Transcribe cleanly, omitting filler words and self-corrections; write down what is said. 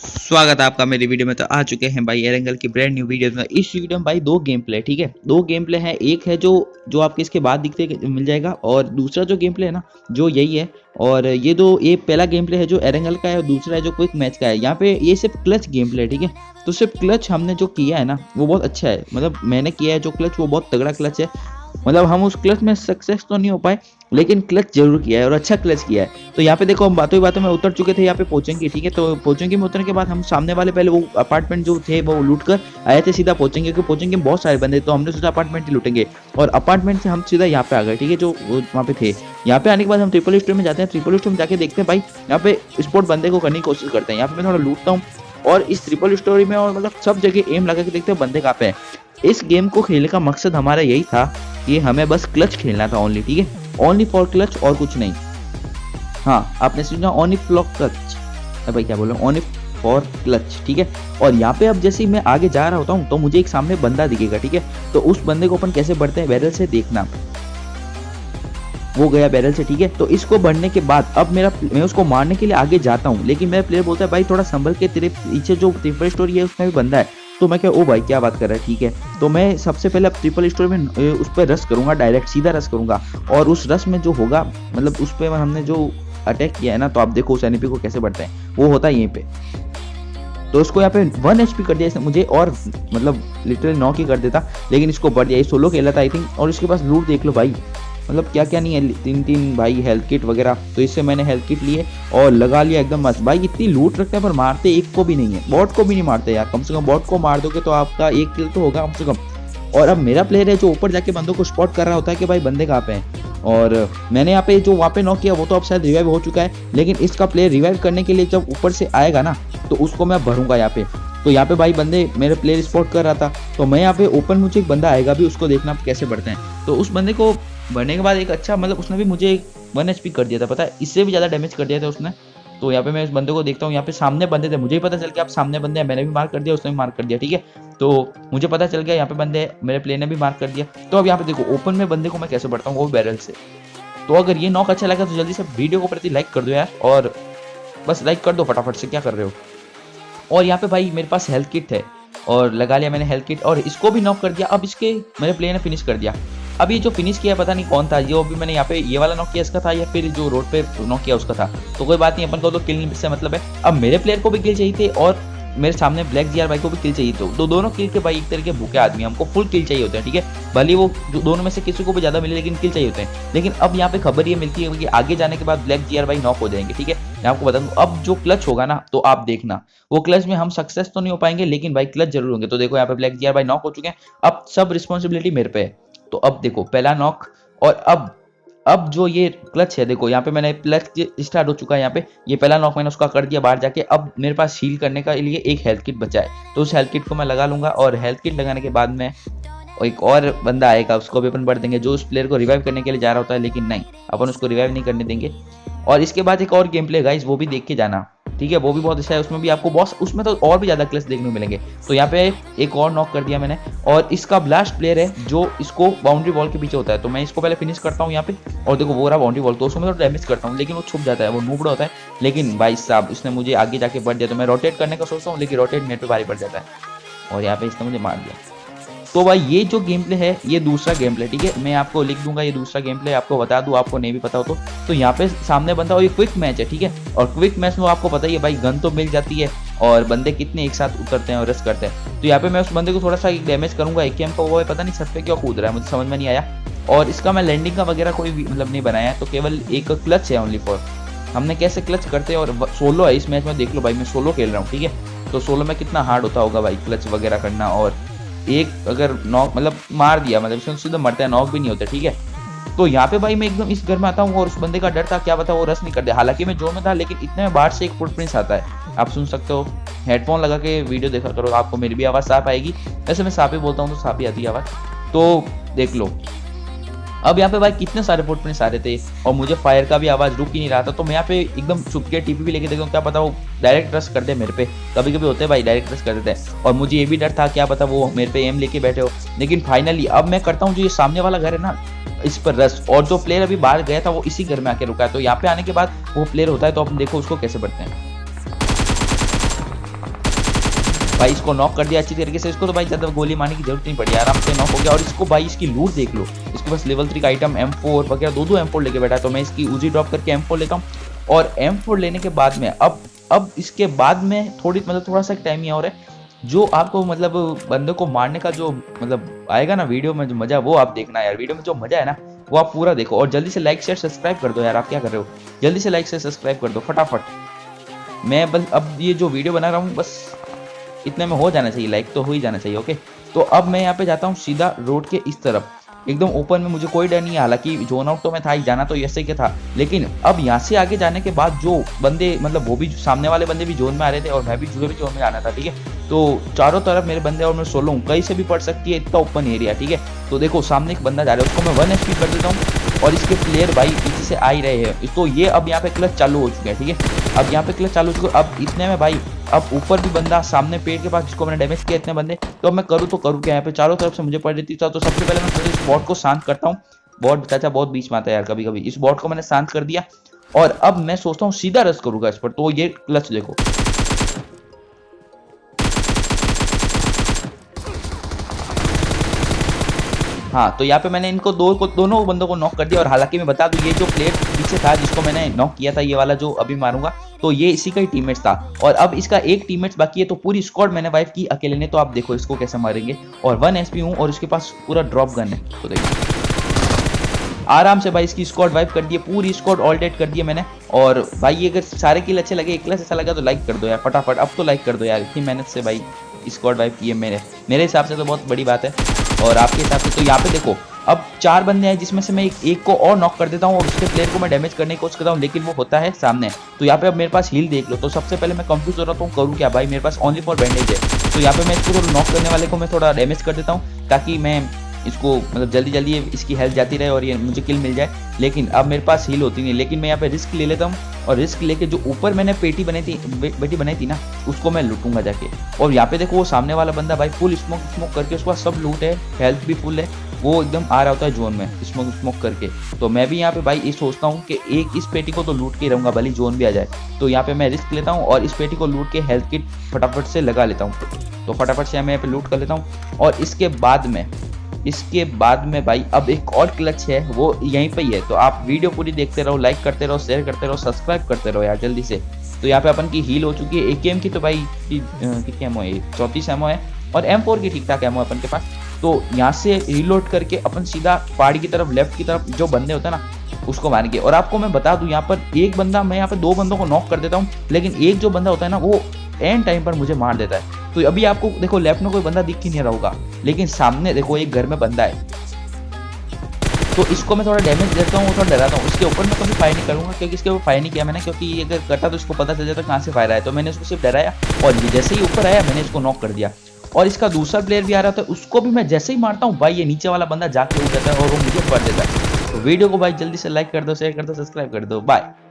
स्वागत है आपका मेरी वीडियो में। तो आ चुके हैं भाई एरेंगल की ब्रांड न्यू वीडियो में। इस वीडियो में भाई दो गेम प्ले, ठीक है, दो गेम प्ले है। एक है जो जो आपके इसके बाद दिखते मिल जाएगा, और दूसरा जो गेम प्ले है ना जो यही है। और ये पहला गेम प्ले है जो एरेंगल का है, और दूसरा है जो क्विक मैच का है। यहाँ पे ये सिर्फ क्लच गेम प्ले है, ठीक है। तो सिर्फ क्लच हमने जो किया है ना वो बहुत अच्छा है, मतलब मैंने किया है जो क्लच वो बहुत तगड़ा क्लच है। मतलब हम उस क्लच में सक्सेस तो नहीं हो पाए, लेकिन क्लच जरूर किया है और अच्छा क्लच किया है। तो यहाँ पे देखो हम बातों ही बातों में उतर चुके थे यहाँ पे पोचेंगे, ठीक है। तो पोचेंगे में उतरने के बाद हम सामने वाले पहले वो अपार्टमेंट जो थे वो लूट कर आए थे सीधा पोचेंगे, क्योंकि पोचेंगे में बहुत सारे बंदे, तो हमने सोचा अपार्टमेंट ही लूटेंगे। और अपार्टमेंट से हम सीधा यहाँ पे आ गए, ठीक है, जो वहाँ पे थे। यहाँ पे आने के बाद हम ट्रिपल स्टोर में जाते हैं। ट्रिपल स्टोर में जाके देखते हैं भाई यहाँ पे स्पोर्ट बंदे को करने की कोशिश करते हैं। यहाँ पे मैं थोड़ा लूटता हूँ और इस ट्रिपल स्टोरी में, और मतलब सब जगह एम लगा के देखते हैं बंदे कहाँ पे है। इस गेम को खेलने का मकसद हमारा यही था कि हमें बस क्लच खेलना था ओनली, ठीक है, ओनली फॉर क्लच और कुछ नहीं। हाँ, आपने सुना ओनली फॉर क्लच, भाई क्या बोल रहा हूँ, ओनली फॉर क्लच, ठीक है। और यहाँ पे अब जैसे ही मैं आगे जा रहा होता हूँ तो मुझे एक सामने बंदा दिखेगा, ठीक है। तो उस बंदे को अपन कैसे बढ़ते हैं, बैरल से देखना। वो गया बैरल से, ठीक है। तो इसको बढ़ने के बाद अब मैं उसको मारने के लिए आगे जाता हूँ, लेकिन मेरा प्लेयर बोलता है भाई थोड़ा संभल के, तेरे पीछे जो ट्रिपल स्टोरी है उसमें भी बंदा है। तो मैं क्या, ओ भाई क्या बात कर रहा है, ठीक है। तो मैं सबसे पहले अब ट्रिपल स्टोरी में उस पर रश करूंगा, डायरेक्ट सीधा रश करूंगा। और उस रश में जो होगा, मतलब उस पर हमने जो अटैक किया है ना, तो आप देखो उस एनिमी को कैसे बढ़ते हैं, वो होता है यहीं पे। तो इसको यहाँ पे 1 HP कर दिया इसने मुझे, और मतलब लिटरली नॉक ही कर देता, लेकिन इसको बढ़ दिया। ये सोलो खेला था आई थिंक। और इसके पास लूट देख लो भाई, मतलब क्या क्या नहीं है, 3 भाई हेल्थ किट वगैरह। तो इससे मैंने हेल्थ किट लिए और लगा लिया एकदम मस्त। भाई इतनी लूट रखते हैं पर मारते एक को भी नहीं है, बॉट को भी नहीं मारते यार। कम से कम बॉट को मार दोगे तो आपका एक किल तो होगा कम से कम। और अब मेरा प्लेयर है जो ऊपर जाके बंदों को स्पॉट कर रहा होता है कि भाई बंदे कहाँ पे हैं। और मैंने यहाँ पे जो वहाँ पे नॉक किया वो तो अब शायद रिवाइव हो चुका है, लेकिन इसका प्लेयर रिवाइव करने के लिए जब ऊपर से आएगा ना तो उसको मैं भरूंगा यहाँ पे। तो यहाँ पे भाई बंदे मेरे प्लेयर स्पॉट कर रहा था, तो मैं यहाँ पे ओपन, मुझे एक बंदा आएगा भी, उसको देखना कैसे बढ़ते हैं। तो उस बंदे को बढ़ने के बाद एक अच्छा, मतलब उसने भी मुझे 1 HP कर दिया था, पता है, इससे भी ज़्यादा डैमेज कर दिया था उसने। तो यहाँ पे मैं उस बंदे को देखता हूँ, यहाँ पे सामने बंदे थे, मुझे ही पता चल गया आप सामने बंदे हैं, मैंने भी मार्क कर दिया, उसने भी मार्क कर दिया, ठीक है। तो मुझे पता चल गया यहाँ पे बंदे हैं, मेरे प्लेयर ने भी मार्क कर दिया। तो अब यहाँ पे देखो ओपन में बंदे को मैं कैसे बढ़ता हूँ, वो बैरल से। तो अगर ये नॉक अच्छा लगा तो जल्दी से वीडियो को प्रति लाइक कर दो यार, और बस लाइक कर दो फटाफट से, क्या कर रहे हो। और यहाँ पे भाई मेरे पास हेल्थ किट है और लगा लिया मैंने हेल्थ किट, और इसको भी नॉक कर दिया। अब इसके मेरे प्लेयर ने फिनिश कर दिया। अब ये जो फिनिश किया पता नहीं कौन था, जो अभी मैंने यहाँ पे ये वाला नॉक किया इसका था, या फिर जो रोड पे नॉक किया उसका था। तो कोई बात नहीं, अपन को तो किल से मतलब है। अब मेरे प्लेयर को भी किल चाहिए थे, और मेरे सामने ब्लैक जीआर भाई को भी किल चाहिए। तो दोनों किल के भाई एक तरह के भूखे आदमी, हमको फुल किल चाहिए होते हैं, ठीक है। भले वो दोनों में से किसी को भी ज्यादा मिले, लेकिन किल चाहिए होते हैं। लेकिन अब यहाँ पे खबर ये मिलती है कि आगे जाने के बाद ब्लैक जीआर भाई नॉक हो जाएंगे, ठीक है। मैं आपको बता दूं, अब जो क्लच होगा ना तो आप देखना, वो क्लच में हम सक्सेस तो नहीं हो पाएंगे, लेकिन भाई क्लच जरूर होंगे। तो देखो यहाँ पे ब्लैक जीआर भाई नॉक हो चुके हैं, अब सब रिस्पॉन्सिबिलिटी मेरे पे है। तो अब देखो पहला नॉक, और अब जो ये क्लच है, देखो यहाँ पे मैंने क्लच स्टार्ट हो चुका है। यहाँ पे ये पहला नॉक मैंने उसका कर दिया बाहर जाके। अब मेरे पास हील करने का लिए एक हेल्थ किट बचा है, तो उस हेल्थ किट को मैं लगा लूंगा। और हेल्थ किट लगाने के बाद में एक और बंदा आएगा, उसको भी अपन बढ़ देंगे, जो उस प्लेयर को रिवाइव करने के लिए जा रहा होता है, लेकिन नहीं, अपन उसको रिवाइव नहीं करने देंगे। और इसके बाद एक और गेम प्ले गाइस, वो भी देख के जाना, ठीक है, वो भी बहुत अच्छा है। उसमें भी आपको बॉस, उसमें तो और भी ज्यादा क्लच देखने को मिलेंगे। तो यहाँ पे एक और नॉक कर दिया मैंने, और इसका ब्लास्ट प्लेयर है जो इसको बाउंड्री वॉल के पीछे होता है। तो मैं इसको पहले फिनिश करता हूँ यहाँ पे, और देखो वो रहा बाउंड्री वॉल। तो उसमें तो डैमेज करता हूँ, लेकिन वो छुप जाता है, वो नूबड़ा होता है। लेकिन भाई साहब उसने मुझे आगे जाके बढ़ दिया, तो मैं रोटेट करने का सोचता हूँ, लेकिन रोटेट मेरे पे भारी पड़ जाता है, और यहाँ पे इसने मुझे मार दिया। तो भाई ये जो गेम प्ले है ये दूसरा गेम प्ले, ठीक है, मैं आपको लिख दूंगा ये दूसरा गेम प्ले, आपको बता दूं, आपको नहीं भी पता हो तो यहाँ पे सामने बंदा, और ये क्विक मैच है, ठीक है। और क्विक मैच में आपको पता ही है भाई, गन तो मिल जाती है, और बंदे कितने एक साथ उतरते हैं और रश करते हैं। तो यहाँ पे मैं उस बंदे को थोड़ा सा डैमेज करूंगा। AKM का वो है, पता नहीं छत पे क्यों कूद रहा है, मुझे समझ में नहीं आया। और इसका मैं लैंडिंग का वगैरह कोई मतलब नहीं बनाया है, तो केवल एक क्लच है ओनली फॉर, हमने कैसे क्लच करते हैं। और सोलो है इस मैच में, देख लो भाई मैं सोलो खेल रहा हूँ, ठीक है। तो सोलो में कितना हार्ड होता होगा भाई क्लच वगैरह करना। और एक अगर नॉक मतलब मार दिया, मतलब इसमें सीधा मरता है, नॉक भी नहीं होता, ठीक है। तो यहाँ पे भाई मैं एकदम इस घर में आता हूँ, और उस बंदे का डर था, क्या पता वो रस नहीं कर दिया। हालांकि मैं जोन में था, लेकिन इतने में बाहर से एक फुटप्रिंट्स आता है, आप सुन सकते हो। हेडफोन लगा के वीडियो देखा करो, आपको मेरी भी आवाज़ साफ आएगी। वैसे मैं साफ ही बोलता हूँ तो साफ ही आती है आवाज़, तो देख लो। अब यहाँ पे भाई कितने सारे फुटप्रिंट्स आ रहे थे, और मुझे फायर का भी आवाज रुक ही नहीं रहा था। तो मैं यहाँ पे एकदम छुप के टीपी भी लेके देखता हूँ, क्या पता वो डायरेक्ट रश कर दे मेरे पे। कभी कभी होते हैं भाई डायरेक्ट रश कर देते हैं, और मुझे ये भी डर था क्या पता वो मेरे पे एम लेके बैठे हो। लेकिन फाइनली अब मैं करता हूँ, जो ये सामने वाला घर है ना इस पर रश, और जो प्लेयर अभी बाहर गया था वो इसी घर में आके रुका है। तो यहाँ पे आने के बाद वो प्लेयर होता है, तो अपन देखो उसको कैसे बढ़ते हैं। भाई इसको नॉक कर दिया अच्छी तरीके से। इसको तो भाई ज़्यादा गोली मारने की जरूरत नहीं पड़ी, आराम से नॉक हो गया। और इसको भाई इसकी लूट देख लो, इसके पास लेवल 3 का आइटम M4 वगैरह दो M4 लेके बैठा है। तो मैं इसकी उजी ड्रॉप करके M4 लेता हूँ। और M4 लेने के बाद में अब इसके बाद में थोड़ा सा टाइम ही और है, जो आपको मतलब बंदे को मारने का जो मतलब आएगा ना वीडियो में जो मजा, वो आप देखना यार। वीडियो में जो मजा है ना वो आप पूरा देखो। और जल्दी से लाइक शेयर सब्सक्राइब कर दो यार, आप क्या कर रहे हो, जल्दी से लाइक शेयर सब्सक्राइब कर दो फटाफट। मैं बस अब ये जो वीडियो बना रहा हूँ बस इतने में हो जाना चाहिए, लाइक तो हो ही जाना चाहिए। ओके, तो अब मैं यहाँ पे जाता हूँ सीधा रोड के इस तरफ, एकदम ओपन में। मुझे कोई डर नहीं है, हालांकि जोन आउट तो मैं था ही, जाना तो ऐसे ही था। लेकिन अब यहाँ से आगे जाने के बाद जो बंदे मतलब वो भी सामने वाले बंदे भी जोन में आ रहे थे और मैं भी जोन में आना था, ठीक है। तो चारों तरफ मेरे बंदे और मैं सोलो हूँ, कहीं से भी पड़ सकती है, इतना ओपन एरिया, ठीक है। तो देखो सामने एक बंदा जा रहा है, उसको मैं 1 HP कर देता हूँ और इसके प्लेयर भाई पीछे से आ ही रहे हैं। तो ये अब यहाँ पे क्लच चालू हो चुका है, ठीक है। अब यहाँ पे क्लच चालू हो चुका है। अब इतने में भाई अब ऊपर भी बंदा सामने पेड़ के पास जिसको मैंने डैमेज किया, इतने बंदे। तो अब मैं करूँ तो करूँ क्या, यहाँ पे चारों तरफ से मुझे पड़ रही थी। तो सबसे पहले मैं इस बॉट को शांत करता हूँ। बॉट चाचा बहुत बीच में आता है यार कभी कभी। इस बॉट को मैंने शांत कर दिया और अब मैं सोचता हूँ सीधा रश करूंगा इस पर। तो ये क्लच देखो, हाँ। तो यहाँ पे मैंने इनको दोनों बंदों को नॉक कर दिया। और हालांकि मैं बता दूं, ये जो प्लेयर पीछे था जिसको मैंने नॉक किया था, ये वाला जो अभी मारूंगा, तो ये इसी का ही टीममेट था। और अब इसका एक टीममेट बाकी है। तो पूरी स्क्वाड मैंने वाइप की अकेले ने। तो आप देखो इसको कैसे मारेंगे। और 1 HP हूँ और इसके पास पूरा ड्रॉप गन है। तो देखो आराम से भाई इसकी स्क्वाड वाइप कर दी, पूरी स्क्वाड ऑल डेड कर दिया मैंने। और भाई ये अगर सारे किल अच्छे लगे, एक अच्छा लगा तो लाइक कर दो यार फटाफट। अब तो लाइक कर दो यार, इतनी मेहनत से भाई स्क्वाड वाइप की है मेरे हिसाब से तो बहुत बड़ी बात है। और आपके हिसाब से तो यहाँ पे देखो अब 4 बंदे हैं, जिसमें से मैं एक को और नॉक कर देता हूँ और उसके प्लेयर को मैं डैमेज करने की कोशिश करता हूँ, लेकिन वो होता है सामने। तो यहाँ पे अब मेरे पास हील देख लो। तो सबसे पहले मैं कंफ्यूज हो रहा हूँ करूँ क्या, भाई मेरे पास ओनली फॉर बैंडेज है। तो यहाँ पे मैं इसको नॉक करने वाले को मैं थोड़ा डैमेज कर देता हूँ, ताकि मैं इसको मतलब जल्दी इसकी हेल्थ जाती रहे और ये मुझे किल मिल जाए। लेकिन अब मेरे पास हील होती नहीं, लेकिन मैं यहाँ पे रिस्क ले लेता हूँ। और रिस्क लेके जो ऊपर मैंने बेटी बनाई थी ना, उसको मैं लूटूंगा जाके। और यहाँ पे देखो वो सामने वाला बंदा भाई फुल स्मोक करके, उसका सब लूट है, हेल्थ भी फुल है, वो एकदम आ रहा होता है जोन में स्मोक करके। तो मैं भी यहाँ पे भाई ये सोचता हूँ कि एक इस पेटी को तो लूट के रहूंगा, भले जोन भी आ जाए। तो यहाँ पे मैं रिस्क लेता हूँ और इस पेटी को लूट के हेल्थ किट फटाफट से लगा लेता हूँ। तो फटाफट से मैं यहाँ पे लूट कर लेता हूँ। और इसके बाद में भाई अब एक और क्लच है, वो यहीं पे ही है। तो आप वीडियो पूरी देखते रहो, लाइक करते रहो, शेयर करते रहो, सब्सक्राइब करते रहो यार जल्दी से। तो यहाँ पे अपन की हील हो चुकी है AKM की। तो भाई कितनी एमओ है, 34 एमओ है। और M4 की ठीक ठाक एमओ है अपन के पास। तो यहाँ से रिलोड करके अपन सीधा पहाड़ी की तरफ, लेफ्ट की तरफ जो बंदे होते हैं ना, उसको मारेंगे। और आपको मैं बता दूं, यहाँ पर एक बंदा, मैं यहाँ पे 2 बंदों को नॉक कर देता हूँ, लेकिन एक जो बंदा होता है ना, वो एंड टाइम पर मुझे मार देता है। तो अभी आपको देखो लेफ्ट में कोई बंदा दिख ही नहीं रहा होगा, लेकिन सामने देखो एक घर में बंदा है। तो इसको मैं थोड़ा डैमेज देता हूँ, थोड़ा डराता हूँ। इसके ऊपर मैं कभी फायर नहीं करूंगा, क्योंकि इसके ऊपर फायर नहीं किया मैंने, क्योंकि ये अगर कटा तो इसको पता चल जाता कहाँ से फायर आया। तो मैंने इसको सिर्फ डराया और जैसे ही ऊपर आया मैंने इसको नॉक कर दिया। और इसका दूसरा प्लेयर भी आ रहा था, उसको भी मैं जैसे ही मारता हूँ भाई, ये नीचे वाला बंदा जाके उठ जाता है और वो मुझे पड़ देता है। तो वीडियो को भाई जल्दी से लाइक कर दो, शेयर कर दो, सब्सक्राइब कर दो। बाय।